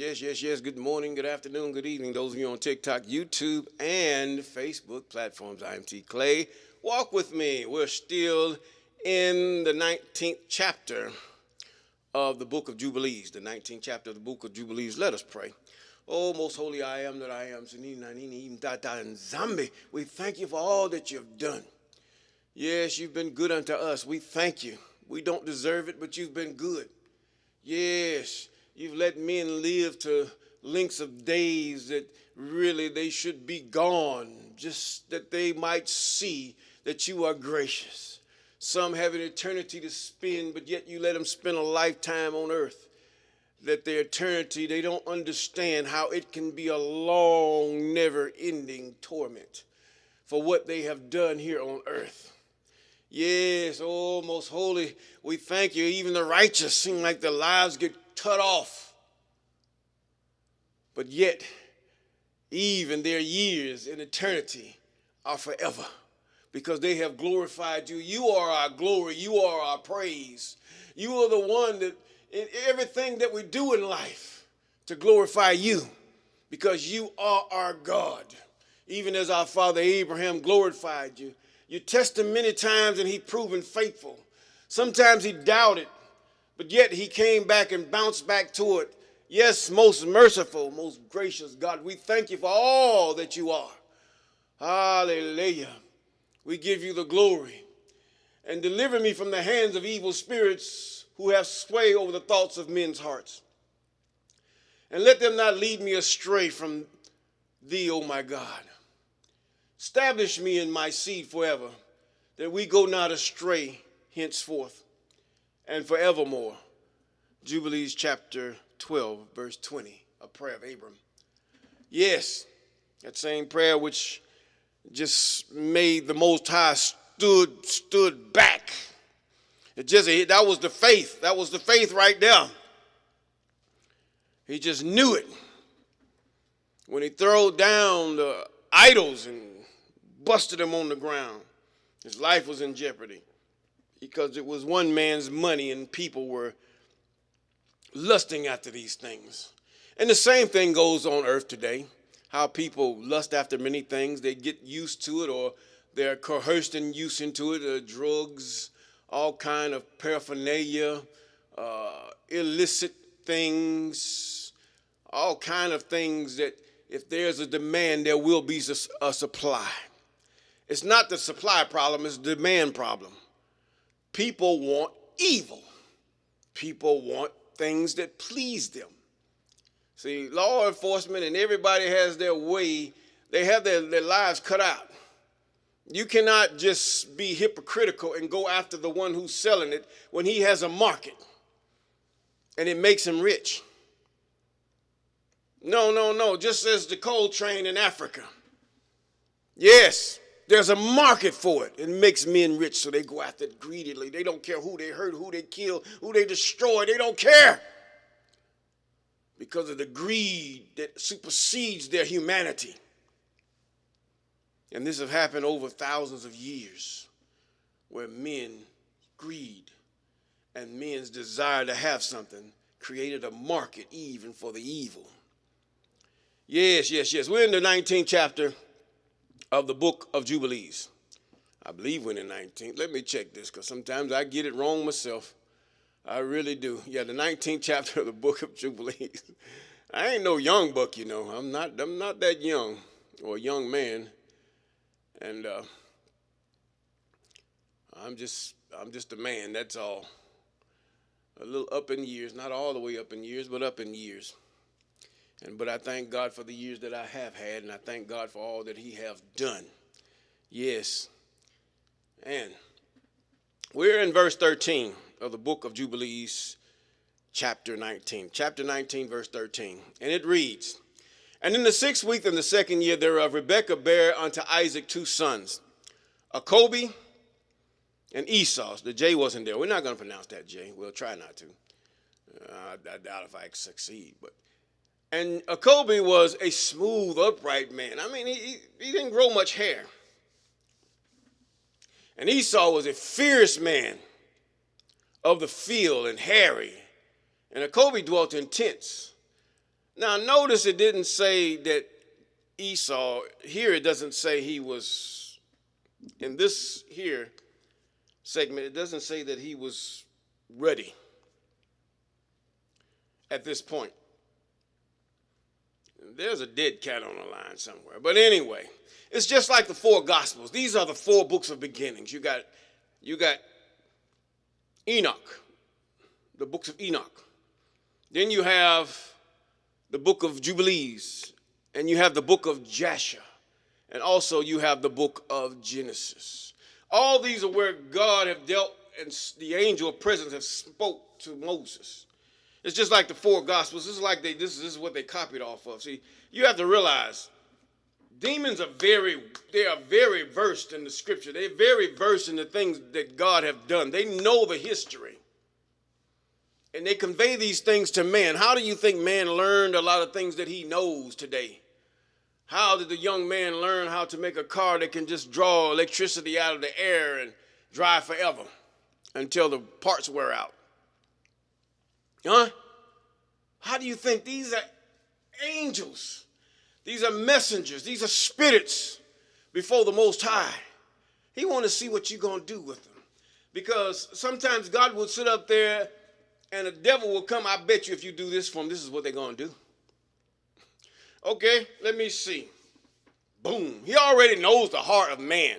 yes. Good morning, good afternoon, good evening. Those of you on TikTok, YouTube, and Facebook platforms. I am T. Clay. Walk with me. We're still in the 19th chapter of the book of Jubilees. The 19th chapter of the book of Jubilees. Let us pray. Oh, most holy I am that I am. We thank you for all that you've done. Yes, you've been good unto us. We thank you. We don't deserve it, but you've been good. Yes, you've let men live to lengths of days that really they should be gone, just that they might see that you are gracious. Some have an eternity to spend, but yet you let them spend a lifetime on earth. That their eternity, they don't understand how it can be a long, never-ending torment for what they have done here on earth. Yes, oh, most holy, we thank you. Even the righteous seem like their lives get cut off. But yet, even their years in eternity are forever because they have glorified you. You are our glory. You are our praise. You are the one that in everything that we do in life to glorify you because you are our God. Even as our father Abraham glorified you. You tested him many times and he proven faithful. Sometimes he doubted, but yet he came back and bounced back to it. Yes, most merciful, most gracious God, we thank you for all that you are. Hallelujah. We give you the glory. And deliver me from the hands of evil spirits who have sway over the thoughts of men's hearts. And let them not lead me astray from thee, O my God. Establish me in my seed forever, that we go not astray henceforth and forevermore. Jubilees chapter 12, verse 20, a prayer of Abram. Yes, that same prayer which just made the Most High stood back. That was the faith. That was the faith right there. He just knew it. When he threw down the idols and busted him on the ground. His life was in jeopardy because it was one man's money and people were lusting after these things. And the same thing goes on earth today, how people lust after many things. They get used to it or they're coerced and used into it, drugs, all kind of paraphernalia, illicit things, all kind of things that if there's a demand, there will be a supply. It's not the supply problem, it's the demand problem. People want evil. People want things that please them. See, law enforcement and everybody has their way. They have their lives cut out. You cannot just be hypocritical and go after the one who's selling it when he has a market and it makes him rich. No. Just as the coal train in Africa. Yes. There's a market for it. It makes men rich, so they go after it greedily. They don't care who they hurt, who they kill, who they destroy. They don't care because of the greed that supersedes their humanity. And this has happened over thousands of years where men greed and men's desire to have something created a market even for the evil. Yes. We're in the 19th chapter of the book of Jubilees. I believe we're in the 19th. Let me check this because sometimes I get it wrong myself. I really do. Yeah, the 19th chapter of the book of Jubilees. I ain't no young buck, you know. I'm not that young or a young man. And I'm just a man, that's all. A little up in years, not all the way up in years, but up in years. But I thank God for the years that I have had, and I thank God for all that he have done. Yes. And we're in verse 13 of the book of Jubilees, chapter 19. Chapter 19, verse 13. And it reads, And in the 6th week in the 2nd year thereof, Rebekah bare unto Isaac 2 sons, Jacob and Esau. The J wasn't there. We're not going to pronounce that J. We'll try not to. I doubt if I succeed, but. And Jacob was a smooth, upright man. I mean, he didn't grow much hair. And Esau was a fierce man of the field and hairy. And Jacob dwelt in tents. Now notice it didn't say that Esau, here it doesn't say he was, in this here segment, it doesn't say that he was ready at this point. There's a dead cat on the line somewhere. But anyway, it's just like the four Gospels. These are the four books of beginnings. You got Enoch, the books of Enoch. Then you have the book of Jubilees, and you have the book of Jasher, and also you have the book of Genesis. All these are where God have dealt, and the angel of presence have spoke to Moses. It's just like the four Gospels. This is like this is what they copied off of. See, you have to realize demons are very versed in the scripture. They're very versed in the things that God have done. They know the history. And they convey these things to man. How do you think man learned a lot of things that he knows today? How did the young man learn how to make a car that can just draw electricity out of the air and drive forever until the parts wear out? Huh? How do you think these are angels? These are messengers. These are spirits before the Most High. He wants to see what you're going to do with them. Because sometimes God will sit up there and the devil will come. I bet you if you do this for them, this is what they're going to do. Okay, let me see. Boom. He already knows the heart of man.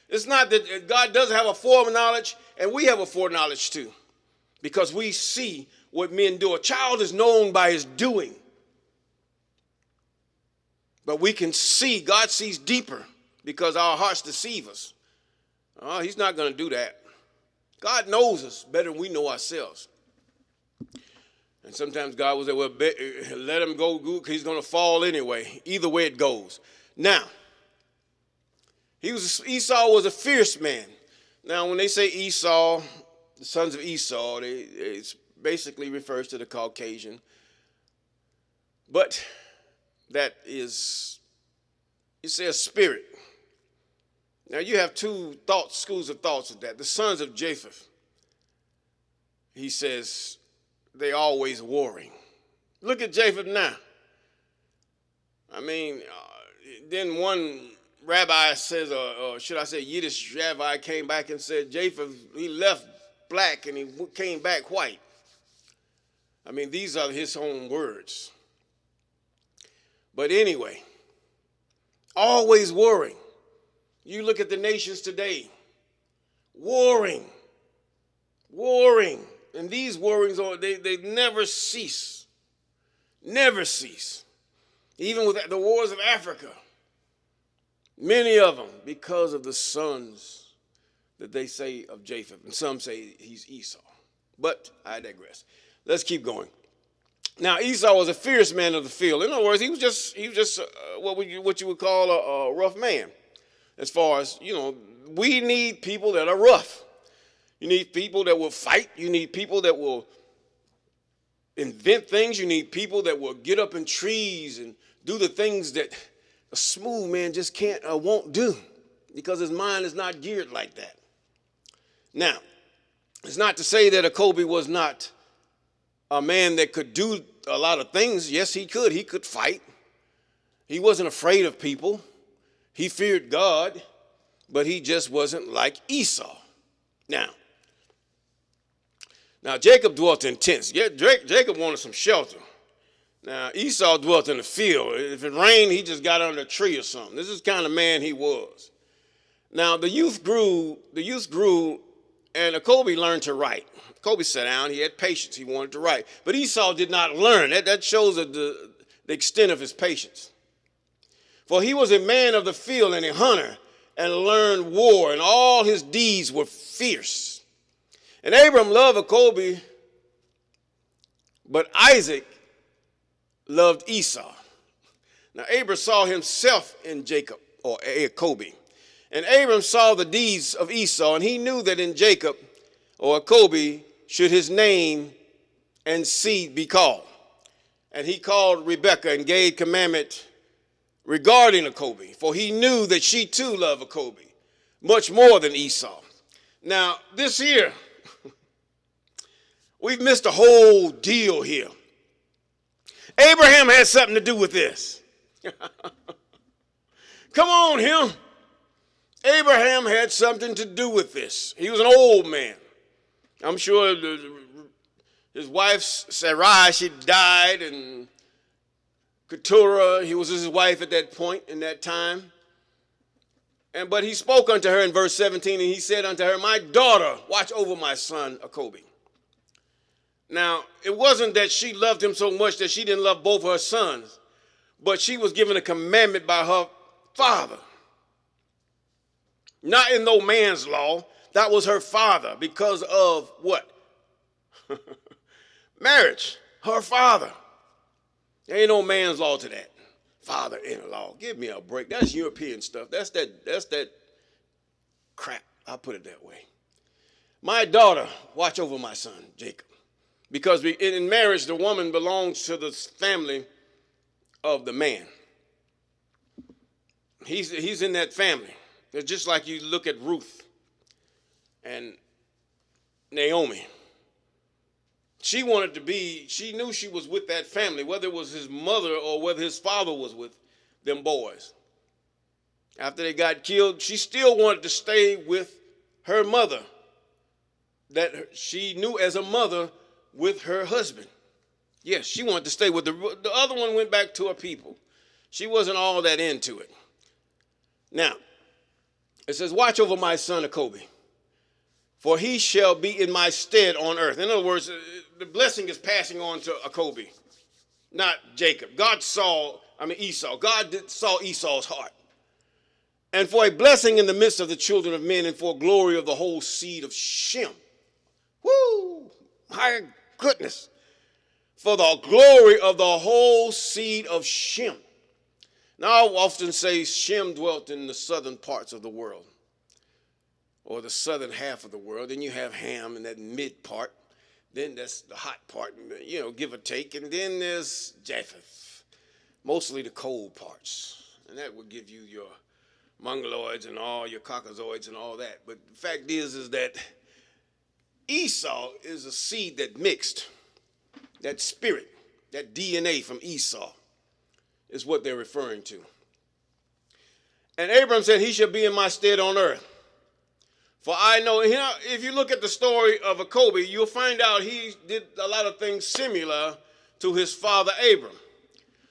It's not that God doesn't have a foreknowledge, and we have a foreknowledge too. Because we see what men do. A child is known by his doing. But we can see, God sees deeper because our hearts deceive us. He's not going to do that. God knows us better than we know ourselves. And sometimes God will say, well, let him go because he's going to fall anyway. Either way it goes. Now, Esau was a fierce man. Now, when they say Esau, the sons of Esau, it basically refers to the Caucasian. But that is, you say a spirit. Now, you have two schools of thoughts of that. The sons of Japheth, he says, they always warring. Look at Japheth now. I mean, then one rabbi says, or should I say Yiddish rabbi came back and said, Japheth, he left black and he came back white. I mean, these are his own words. But anyway, always warring. You look at the nations today, warring. And these warrings, they never cease. Never cease. Even with the wars of Africa, many of them because of the sons that they say of Japheth. And some say he's Esau. But I digress. Let's keep going. Now, Esau was a fierce man of the field. In other words, he was just what you would call a rough man. As far as, we need people that are rough. You need people that will fight. You need people that will invent things. You need people that will get up in trees and do the things that a smooth man just can't or won't do because his mind is not geared like that. Now, it's not to say that Kobe was not a man that could do a lot of things. Yes, he could. He could fight. He wasn't afraid of people. He feared God, but he just wasn't like Esau. Now Jacob dwelt in tents. Yeah, Jacob wanted some shelter. Now, Esau dwelt in the field. If it rained, he just got under a tree or something. This is the kind of man he was. Now, the youth grew, and Kobe learned to write. Kobe sat down. He had patience. He wanted to write. But Esau did not learn. That shows the extent of his patience. For he was a man of the field and a hunter and learned war, and all his deeds were fierce. And Abram loved Kobe, but Isaac loved Esau. Now, Abram saw himself in Jacob, or Kobe. And Abram saw the deeds of Esau, and he knew that in Jacob, or Kobe, should his name and seed be called. And he called Rebekah and gave commandment regarding Kobe, for he knew that she too loved Kobe much more than Esau. Now, this here, we've missed a whole deal here. Abraham had something to do with this. Come on, him. Abraham had something to do with this. He was an old man. I'm sure his wife Sarai, she died, and Keturah, he was his wife at that point in that time. But he spoke unto her in verse 17, and he said unto her, my daughter, watch over my son, Jacob. Now, it wasn't that she loved him so much that she didn't love both her sons, but she was given a commandment by her father. Not in no man's law. That was her father because of what? Marriage. Her father. There ain't no man's law to that. Father-in-law. Give me a break. That's European stuff. That's that crap. I'll put it that way. My daughter, watch over my son, Jacob. Because in marriage, the woman belongs to the family of the man. He's in that family. It's just like you look at Ruth and Naomi. She knew she was with that family, whether it was his mother or whether his father was with them boys. After they got killed, she still wanted to stay with her mother, that she knew as a mother with her husband. Yes, she wanted to stay with the other one went back to her people. She wasn't all that into it. Now, it says, watch over my son Jacob, for he shall be in my stead on earth. In other words, the blessing is passing on to Jacob, not Jacob. Esau. God saw Esau's heart. And for a blessing in the midst of the children of men, and for glory of the whole seed of Shem. Woo! My goodness. For the glory of the whole seed of Shem. Now, I often say Shem dwelt in the southern parts of the world, or the southern half of the world. Then you have Ham in that mid part. Then that's the hot part, give or take. And then there's Japheth, mostly the cold parts. And that would give you your mongoloids and all your caucasoids and all that. But the fact is that Esau is a seed that mixed. That spirit, that DNA from Esau is what they're referring to. And Abram said, he shall be in my stead on earth. For I know, if you look at the story of Jacob, you'll find out he did a lot of things similar to his father Abram.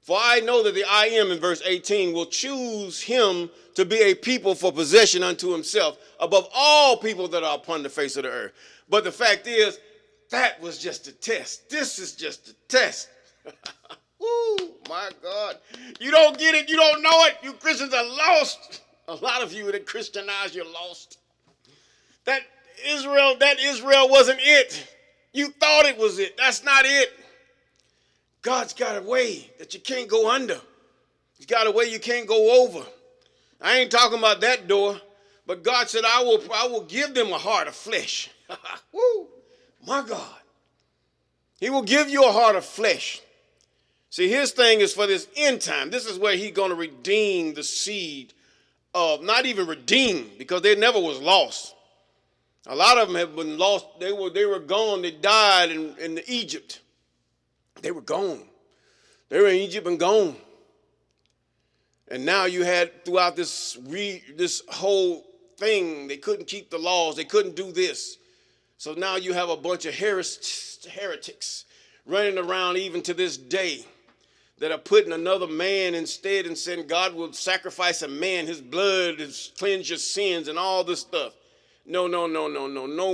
For I know that the I am in verse 18 will choose him to be a people for possession unto himself above all people that are upon the face of the earth. But the fact is, that was just a test. This is just a test. Woo, my God. You don't get it. You don't know it. You Christians are lost. A lot of you that Christianize, you're lost. That Israel wasn't it. You thought it was it. That's not it. God's got a way that you can't go under. He's got a way you can't go over. I ain't talking about that door, but God said, I will give them a heart of flesh. Woo, my God. He will give you a heart of flesh. See, his thing is for this end time. This is where he's going to redeem the seed of, not even redeem, because they never was lost. A lot of them have been lost. They were gone. They died in Egypt. They were gone. They were in Egypt and gone. And now you had throughout this whole thing, they couldn't keep the laws. They couldn't do this. So now you have a bunch of heretics running around even to this day that are putting another man instead and saying God will sacrifice a man. His blood is cleanse your sins and all this stuff. No,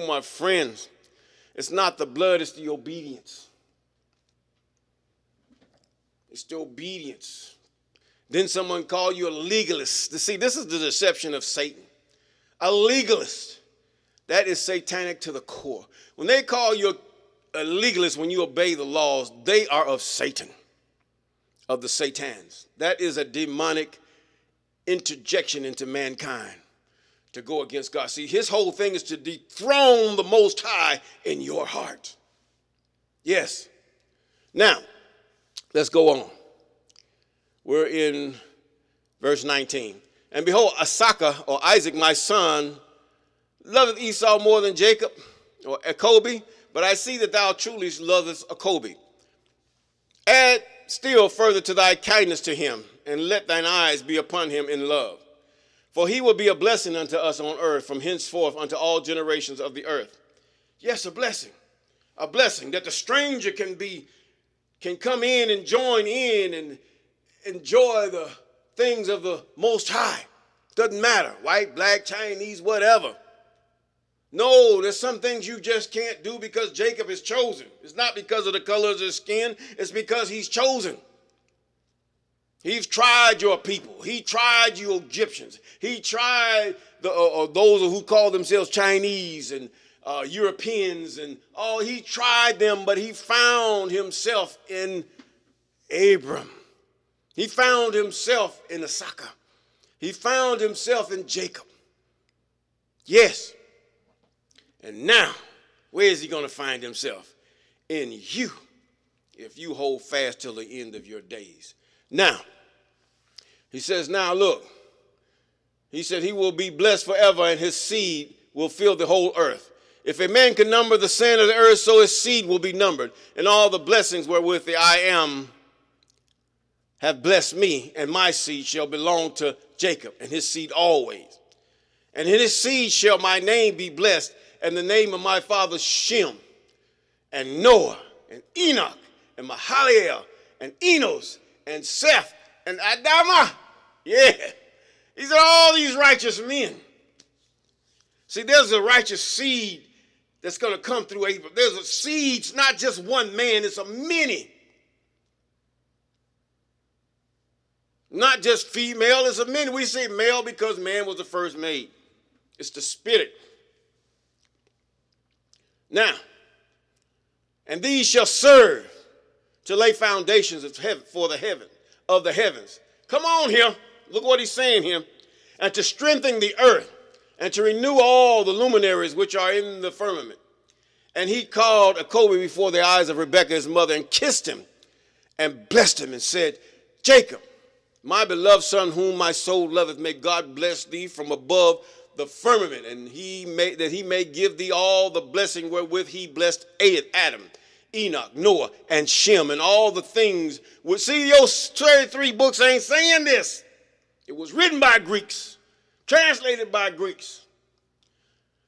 my friends. It's not the blood, it's the obedience. It's the obedience. Then someone call you a legalist. See, this is the deception of Satan. A legalist. That is satanic to the core. When they call you a legalist when you obey the laws, they are of Satan, of the Satans. That is a demonic interjection into mankind to go against God. See, his whole thing is to dethrone the Most High in your heart. Yes. Now, let's go on. We're in verse 19. And behold, Isaac, my son, loveth Esau more than Jacob, or Jacob, but I see that thou truly lovest Jacob. Add still further to thy kindness to him, and let thine eyes be upon him in love. For he will be a blessing unto us on earth from henceforth unto all generations of the earth. Yes, a blessing that the stranger can come in and join in and enjoy the things of the Most High. Doesn't matter, white, black, Chinese, whatever. No, there's some things you just can't do because Jacob is chosen. It's not because of the color of his skin. It's because he's chosen. He's tried your people. He tried you Egyptians. He tried those who call themselves Chinese and Europeans. And he tried them, but he found himself in Abram. He found himself in Isaac. He found himself in Jacob. Yes. And now, where is he going to find himself? In you, if you hold fast till the end of your days. Now, he says, now look, he said he will be blessed forever and his seed will fill the whole earth. If a man can number the sand of the earth, so his seed will be numbered. And all the blessings wherewith the I am have blessed me, and my seed shall belong to Jacob and his seed always. And in his seed shall my name be blessed, and the name of my father Shem, and Noah, and Enoch, and Mahalalel, and Enos, and Seth, and Adamah. Yeah. These are all these righteous men. See, there's a righteous seed that's going to come through Abram. There's a seed, it's not just one man, it's a many. Not just female, it's a many. We say male because man was the first made. It's the spirit. Now, and these shall serve to lay foundations of heaven of the heavens. Come on here. Look what he's saying here. And to strengthen the earth and to renew all the luminaries which are in the firmament. And he called Jacob before the eyes of Rebekah, his mother, and kissed him and blessed him and said, Jacob, my beloved son, whom my soul loveth, may God bless thee from above the firmament, and he may give thee all the blessing wherewith he blessed Adam, Enoch, Noah, and Shem, and all the things. See, your 33 books ain't saying this. It was written by Greeks, translated by Greeks.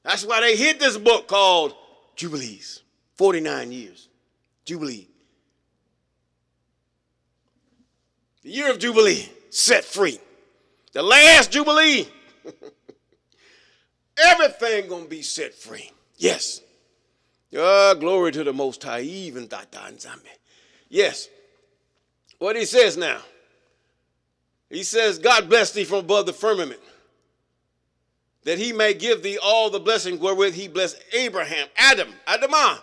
That's why they hid this book called Jubilees, 49 years, Jubilee. The year of Jubilee, set free. The last Jubilee. Everything gonna be set free. Yes. Glory to the Most High, even Zambi. Yes. What he says now. He says, God bless thee from above the firmament, that he may give thee all the blessings wherewith he blessed Abraham, Adamah,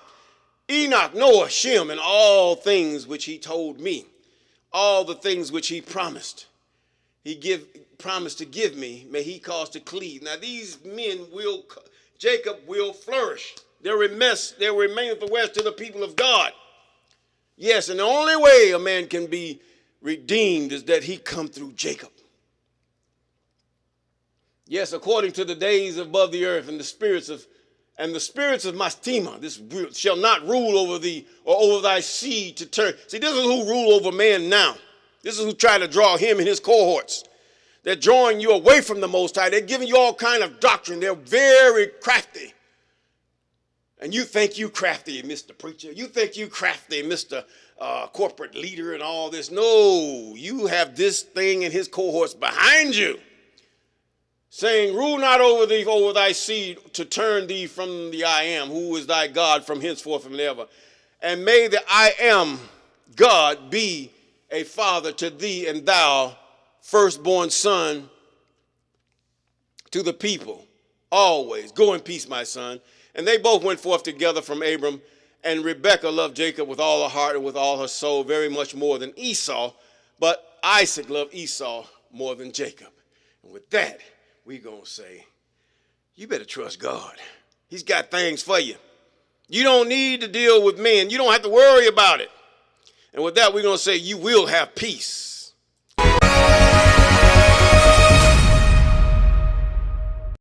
Enoch, Noah, Shem, and all things which he told me, all the things which he promised. Promised to give me, may he cause to cleave. Now these men Jacob will flourish. They'll remain at the west to the people of God. Yes, and the only way a man can be redeemed is that he come through Jacob. Yes, according to the days above the earth and the spirits of Mastima, this shall not rule over thee or over thy seed to turn. See, this is who rule over man now. This is who try to draw him and his cohorts. They're drawing you away from the Most High. They're giving you all kind of doctrine. They're very crafty. And you think you crafty, Mr. Preacher. You think you crafty, Mr. Corporate leader and all this. No, you have this thing and his cohorts behind you, saying, rule not over thee, over thy seed, to turn thee from the I am, who is thy God from henceforth and ever. And may the I am God be a father to thee, and thou, firstborn son, to the people, always. Go in peace, my son. And they both went forth together from Abram, and Rebekah loved Jacob with all her heart and with all her soul, very much more than Esau, but Isaac loved Esau more than Jacob. And with that, we're going to say, you better trust God. He's got things for you. You don't need to deal with men. You don't have to worry about it. And with that, we're going to say, you will have peace.